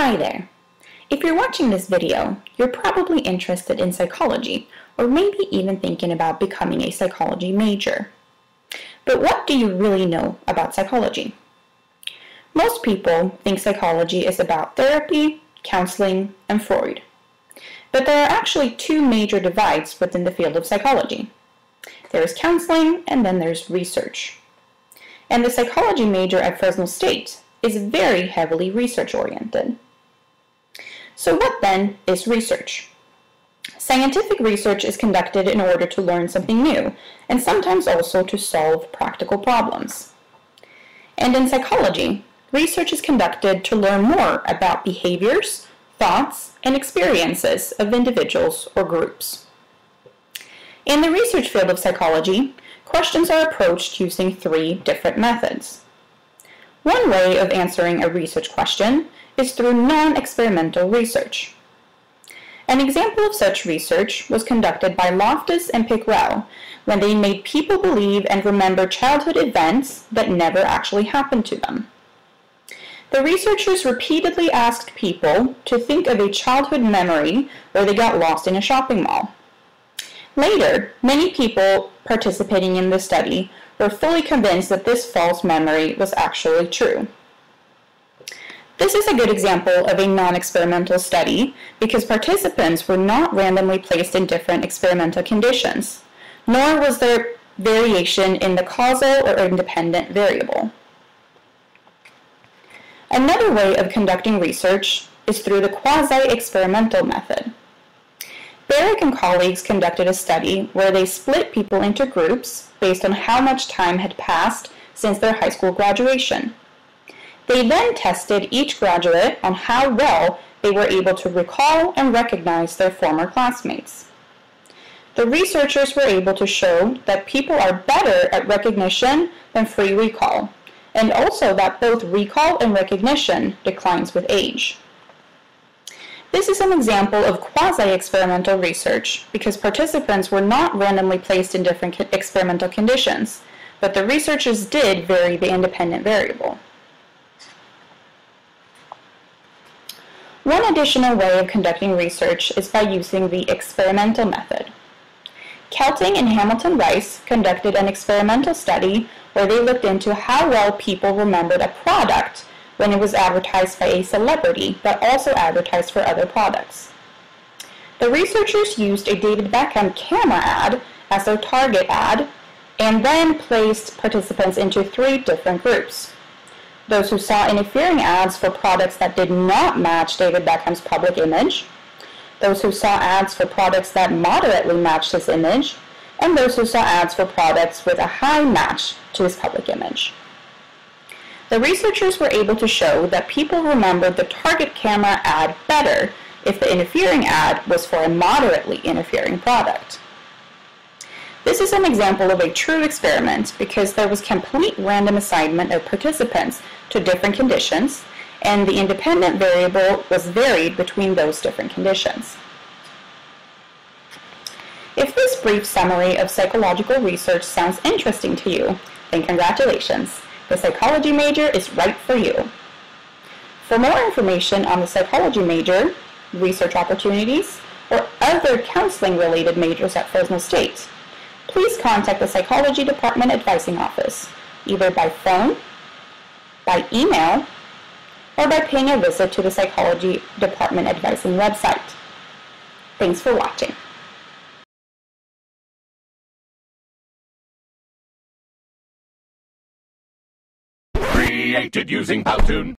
Hi there. If you're watching this video, you're probably interested in psychology, or maybe even thinking about becoming a psychology major. But what do you really know about psychology? Most people think psychology is about therapy, counseling, and Freud. But there are actually two major divides within the field of psychology. There is counseling, and then there's research. And the psychology major at Fresno State is very heavily research-oriented. So what then is research? Scientific research is conducted in order to learn something new, and sometimes also to solve practical problems. And in psychology, research is conducted to learn more about behaviors, thoughts, and experiences of individuals or groups. In the research field of psychology, questions are approached using three different methods. One way of answering a research question is through non-experimental research. An example of such research was conducted by Loftus and Pickrell when they made people believe and remember childhood events that never actually happened to them. The researchers repeatedly asked people to think of a childhood memory where they got lost in a shopping mall. Later, many people participating in the study were fully convinced that this false memory was actually true. This is a good example of a non-experimental study because participants were not randomly placed in different experimental conditions, nor was there variation in the causal or independent variable. Another way of conducting research is through the quasi-experimental method. Barrick and colleagues conducted a study where they split people into groups based on how much time had passed since their high school graduation. They then tested each graduate on how well they were able to recall and recognize their former classmates. The researchers were able to show that people are better at recognition than free recall, and also that both recall and recognition declines with age. This is an example of quasi-experimental research because participants were not randomly placed in different experimental conditions, but the researchers did vary the independent variable. One additional way of conducting research is by using the experimental method. Kelting and Hamilton Rice conducted an experimental study where they looked into how well people remembered a product when it was advertised by a celebrity that also advertised for other products. The researchers used a David Beckham camera ad as their target ad and then placed participants into three different groups. Those who saw interfering ads for products that did not match David Beckham's public image, those who saw ads for products that moderately matched his image, and those who saw ads for products with a high match to his public image. The researchers were able to show that people remembered the target camera ad better if the interfering ad was for a moderately interfering product. This is an example of a true experiment because there was complete random assignment of participants to different conditions, and the independent variable was varied between those different conditions. If this brief summary of psychological research sounds interesting to you, then congratulations! The psychology major is right for you. For more information on the psychology major, research opportunities, or other counseling-related majors at Fresno State, please contact the Psychology Department Advising Office, either by phone, by email, or by paying a visit to the Psychology Department Advising website. Thanks for watching. Created using Powtoon.